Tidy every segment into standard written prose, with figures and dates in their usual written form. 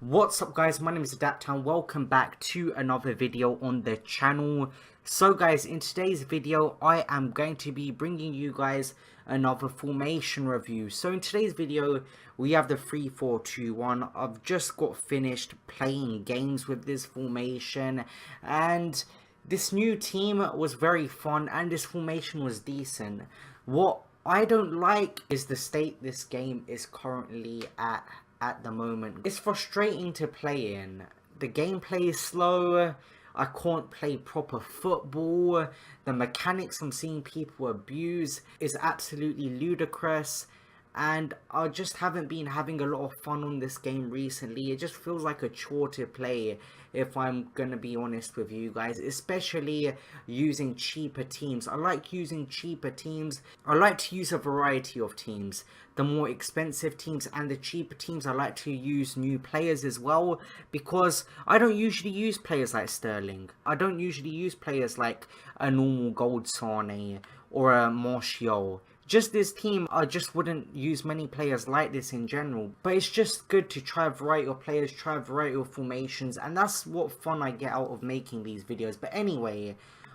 What's up guys, my name is Adapt and welcome back to another video on the channel. So guys, in today's video I am going to be bringing you guys another formation review. So in today's video we have the 3-4-2-1. I've just got finished playing games with this formation and this new team was very fun and this formation was decent. What I don't like is the state this game is currently at the moment. It's frustrating to play in. The gameplay is slow. I can't play proper football. The mechanics I'm seeing people abuse is absolutely ludicrous. And I just haven't been having a lot of fun on this game recently. It just feels like a chore to play, if I'm gonna be honest with you guys, especially using cheaper teams. I like using cheaper teams. I like to use a variety of teams. The more expensive teams and the cheaper teams, I like to use new players as well, because I don't usually use players like Sterling. I don't usually use players like a normal Gold Sane or a Martial. Just this team, I just wouldn't use many players like this in general. But it's just good to try a variety of players, try a variety of formations, and that's what fun I get out of making these videos. But anyway,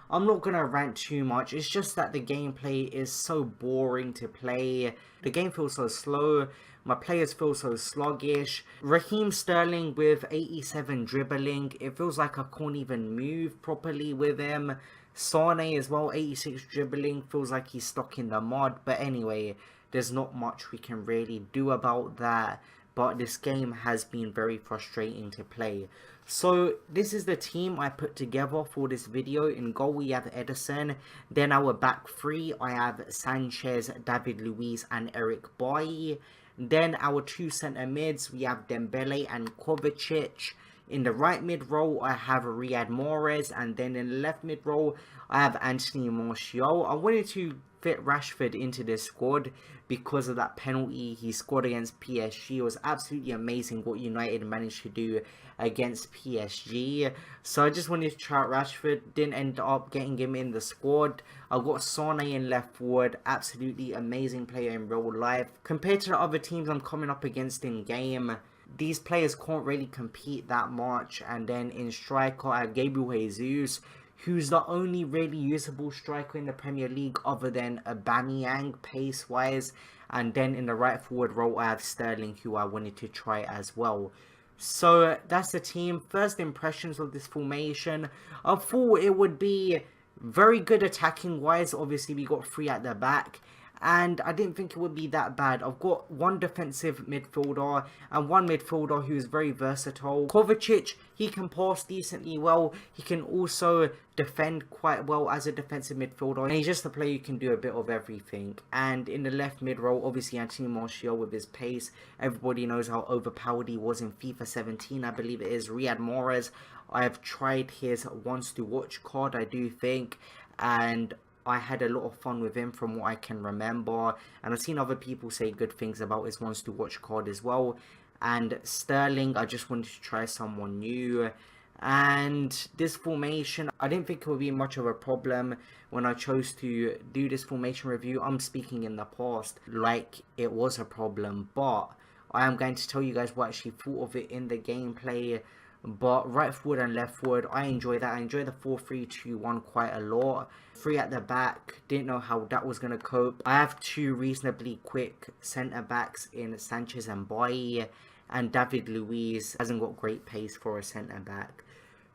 I'm not gonna rant too much. It's just that the gameplay is so boring to play. The game feels so slow. My players feel so sluggish. Raheem Sterling with 87 dribbling. It feels like I can't even move properly with him. Sane as well, 86 dribbling. Feels like he's stuck in the mud. But anyway, there's not much we can really do about that. But this game has been very frustrating to play. So this is the team I put together for this video. In goal we have Edison. Then our back three, I have Sanchez, David Luiz and Eric Bailly. Then our two centre mids, we have Dembele and Kovacic. In the right mid role, I have Riyad Mahrez, and then in the left mid role, I have Anthony Martial. I wanted to fit Rashford into this squad because of that penalty he scored against PSG. It was absolutely amazing what United managed to do against PSG. So I just wanted to try out Rashford. Didn't end up getting him in the squad. I got Sane in left forward. Absolutely amazing player in real life. Compared to the other teams I'm coming up against in game, these players can't really compete that much. And then in striker, I have Gabriel Jesus, who's the only really usable striker in the Premier League other than Aubameyang pace-wise. And then in the right forward role, I have Sterling, who I wanted to try as well. So that's the team. First impressions of this formation. I thought it would be very good attacking-wise. Obviously, we got three at the back. And I didn't think it would be that bad. I've got one defensive midfielder and one midfielder who is very versatile. Kovacic, he can pass decently well. He can also defend quite well as a defensive midfielder. And he's just a player who can do a bit of everything. And in the left mid role, obviously Anthony Martial with his pace. Everybody knows how overpowered he was in FIFA 17, I believe it is. Riyad Mahrez, I have tried his wants to watch card, I do think. And I had a lot of fun with him from what I can remember, and I've seen other people say good things about his wants to watch card as well. And Sterling, I just wanted to try someone new. And this formation, I didn't think it would be much of a problem when I chose to do this formation review. I'm speaking in the past like it was a problem, but I am going to tell you guys what I actually thought of it in the gameplay. But right forward and left forward, I enjoy that. I enjoy the 4-3-2-1 quite a lot. Three at the back, didn't know how that was going to cope. I have two reasonably quick centre backs in Sanchez and Bailly, and David Luiz hasn't got great pace for a centre back.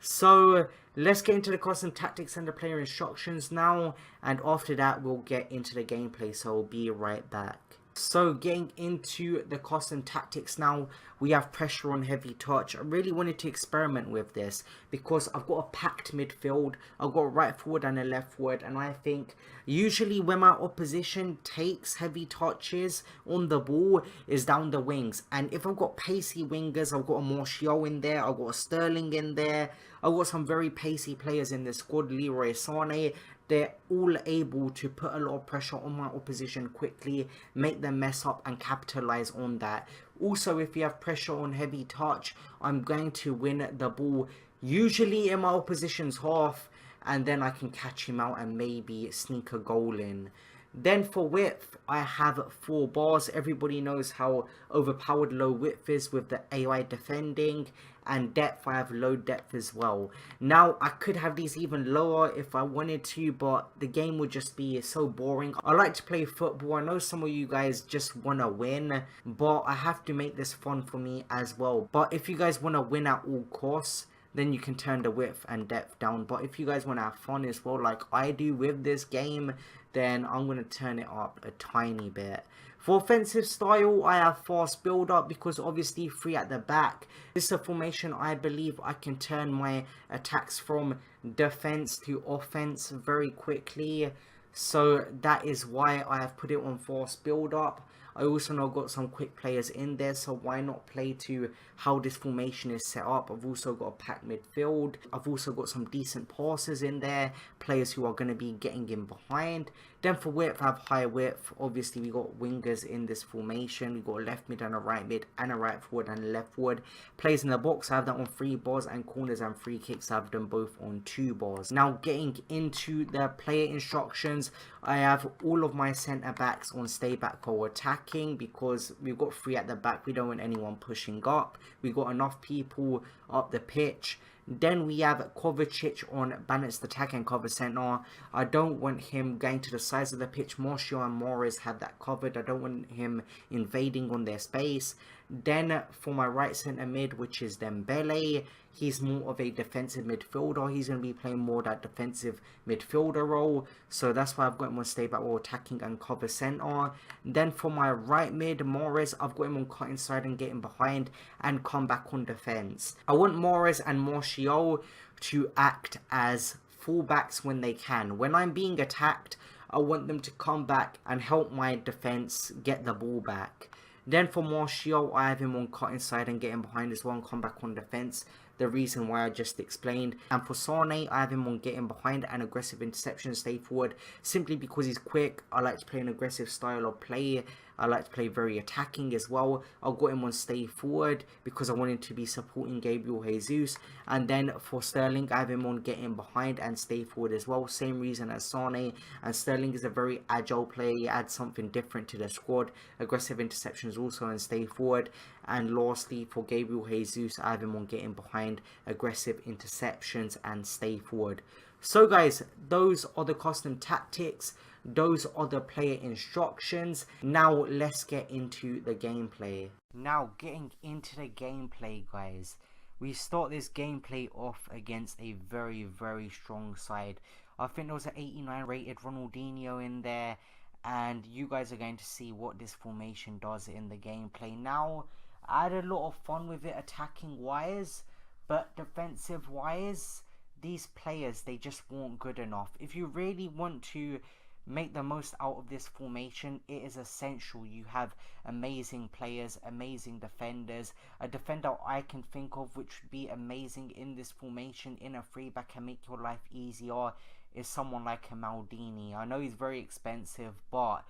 So let's get into the custom tactics and the player instructions now, and after that we'll get into the gameplay, so I'll be right back. So getting into the custom tactics now, we have pressure on heavy touch. I really wanted to experiment with this because I've got a packed midfield. I've got a right forward and a left forward, and I think usually when my opposition takes heavy touches on the ball is down the wings. And if I've got pacey wingers, I've got a Martial in there, I've got a Sterling in there, I've got some very pacey players in the squad, Leroy Sane. They're all able to put a lot of pressure on my opposition quickly, make them mess up and capitalize on that. Also, if you have pressure on heavy touch, I'm going to win the ball usually in my opposition's half, and then I can catch him out and maybe sneak a goal in. Then for width, I have 4 bars. Everybody knows how overpowered low width is with the AI defending. And depth, I have low depth as well. Now, I could have these even lower if I wanted to, but the game would just be so boring. I like to play football. I know some of you guys just want to win, but I have to make this fun for me as well. But if you guys want to win at all costs, then you can turn the width and depth down. But if you guys want to have fun as well, like I do with this game, then I'm going to turn it up a tiny bit. For offensive style, I have fast build up because obviously 3 at the back. This is a formation I believe I can turn my attacks from defense to offense very quickly. So that is why I have put it on fast build up. I also know I've got some quick players in there, so why not play to how this formation is set up. I've also got a packed midfield. I've also got some decent passes in there, players who are going to be getting in behind. Then for width, I have high width. Obviously, we got wingers in this formation. We got a left mid and a right mid and a right forward and a left forward. Players in the box, I have that on 3 bars, and corners and free kicks, I have them both on 2 bars. Now, getting into the player instructions, I have all of my centre backs on stay back or attacking because we've got 3 at the back. We don't want anyone pushing up. We got enough people up the pitch. Then we have Kovacic on balanced attack and cover centre. I don't want him going to the sides of the pitch. Martial and Morris have that covered. I don't want him invading on their space. Then for my right centre mid, which is Dembele, he's more of a defensive midfielder. He's going to be playing more that defensive midfielder role. So that's why I've got him on stay back or attacking and cover centre. Then for my right mid, Morris, I've got him on cut inside and getting behind and come back on defence. I want Morris and Martial to act as fullbacks when they can. When I'm being attacked, I want them to come back and help my defence get the ball back. Then for Martial, I have him on cut inside and getting behind as well and come back on defence. The reason why I just explained. And for Sane, I have him on getting behind and aggressive interception, stay forward, simply because he's quick. I like to play an aggressive style of play. I like to play very attacking as well. I've got him on stay forward because I wanted to be supporting Gabriel Jesus. And then for Sterling, I have him on getting behind and stay forward as well. Same reason as Sane. And Sterling is a very agile player. He adds something different to the squad. Aggressive interceptions also and stay forward. And lastly, for Gabriel Jesus, I have him on getting behind, aggressive interceptions and stay forward. So guys, those are the custom tactics. Those are the player instructions. Now let's get into the gameplay. Now getting into the gameplay, guys. We start this gameplay off against a very, very strong side. I think there was an 89 rated Ronaldinho in there. And you guys are going to see what this formation does in the gameplay. Now, I had a lot of fun with it attacking wise. But defensive wise, these players, they just weren't good enough. If you really want to make the most out of this formation, it is essential you have amazing players, amazing defenders. A defender I can think of which would be amazing in this formation in a 3-back and make your life easier is someone like a Maldini. I know he's very expensive, but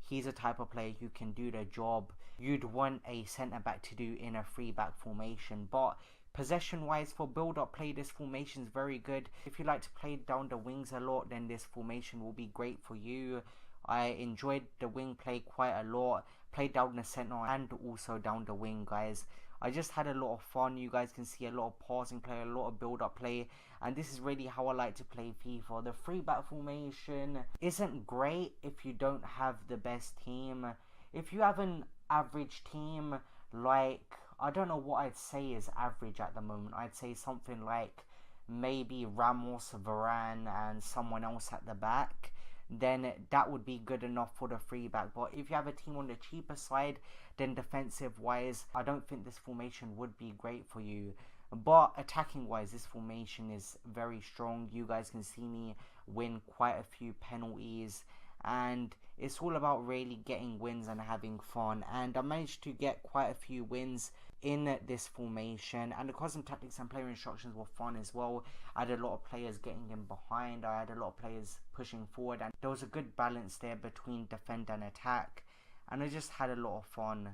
he's a type of player who can do the job you'd want a centre back to do in a 3-back formation. But possession wise, for build up play, this formation is very good. If you like to play down the wings a lot, then this formation will be great for you. I enjoyed the wing play quite a lot. Played down the centre and also down the wing, guys. I just had a lot of fun. You guys can see a lot of passing play, a lot of build up play, and this is really how I like to play FIFA. The 3-back formation isn't great if you don't have the best team. If you have an average team, like, I don't know what I'd say is average at the moment. I'd say something like maybe Ramos, Varane and someone else at the back, then that would be good enough for the 3-back. But if you have a team on the cheaper side, then defensive wise, I don't think this formation would be great for you. But attacking wise, this formation is very strong. You guys can see me win quite a few penalties, and it's all about really getting wins and having fun. And I managed to get quite a few wins in this formation, and the custom tactics and player instructions were fun as well. I had a lot of players getting in behind, I had a lot of players pushing forward, and there was a good balance there between defend and attack, and I just had a lot of fun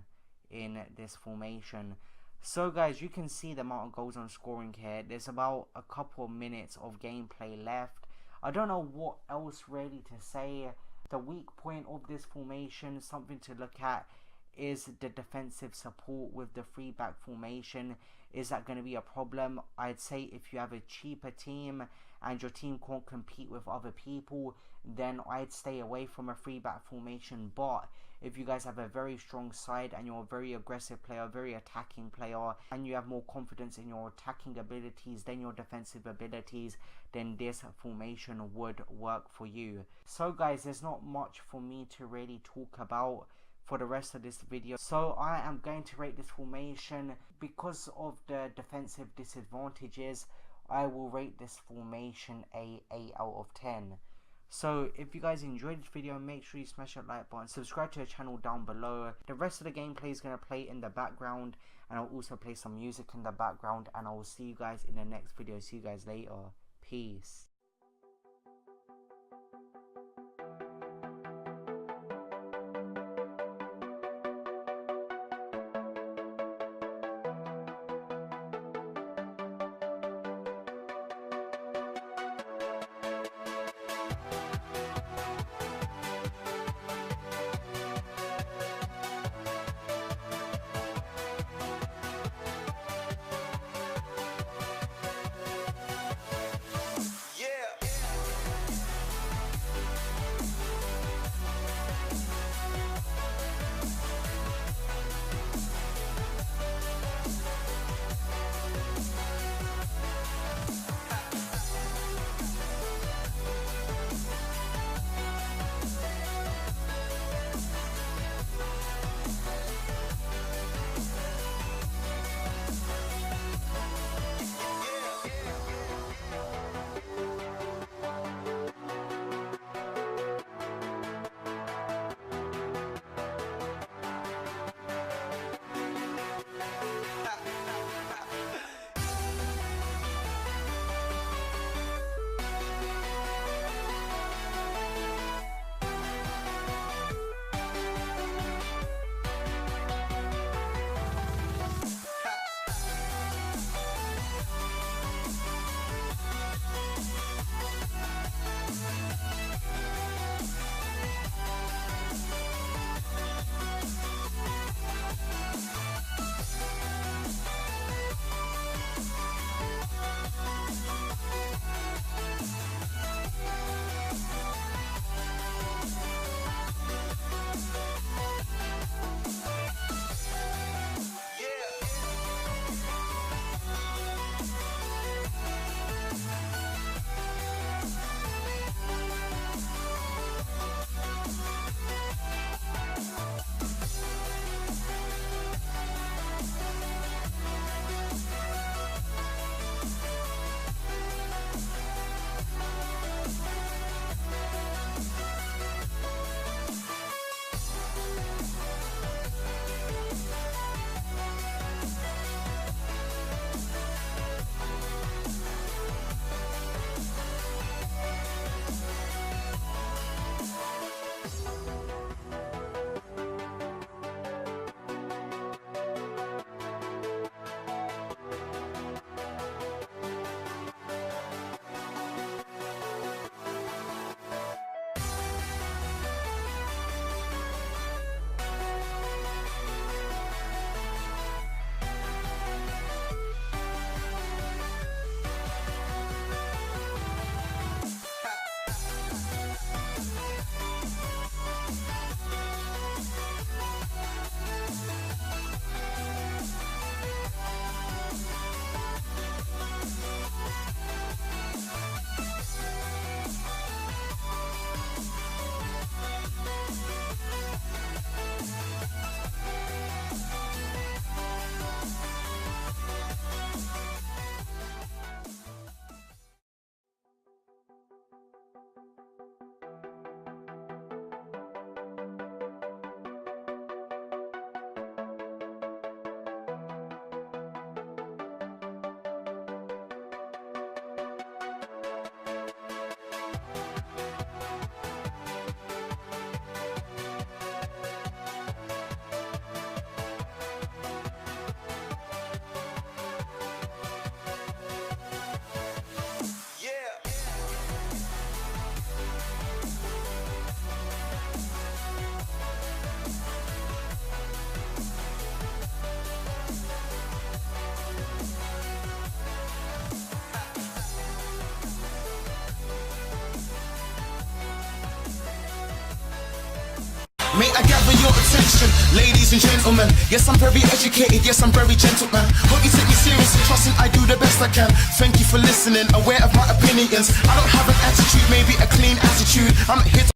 in this formation. So guys, you can see the amount of goals I'm scoring here. There's about a couple of minutes of gameplay left. I don't know what else really to say. The weak point of this formation, something to look at, is the defensive support with the 3-back formation. Is that going to be a problem? I'd say if you have a cheaper team and your team can't compete with other people, then I'd stay away from a 3-back formation. But if you guys have a very strong side and you're a very aggressive player, very attacking player, and you have more confidence in your attacking abilities than your defensive abilities, then this formation would work for you. So guys, there's not much for me to really talk about for the rest of this video, so I am going to rate this formation. Because of the defensive disadvantages, I will rate this formation a 8 out of 10. So if you guys enjoyed this video, make sure you smash that like button, subscribe to the channel down below. The rest of the gameplay is going to play in the background, and I'll also play some music in the background, and I will see you guys in the next video. See you guys later. Peace. Yeah. May I gather your attention, ladies and gentlemen. Yes, I'm very educated, yes, I'm very gentleman. Hope you take me seriously, trusting I do the best I can. Thank you for listening, aware of my opinions. I don't have an attitude, maybe a clean attitude. I'm here to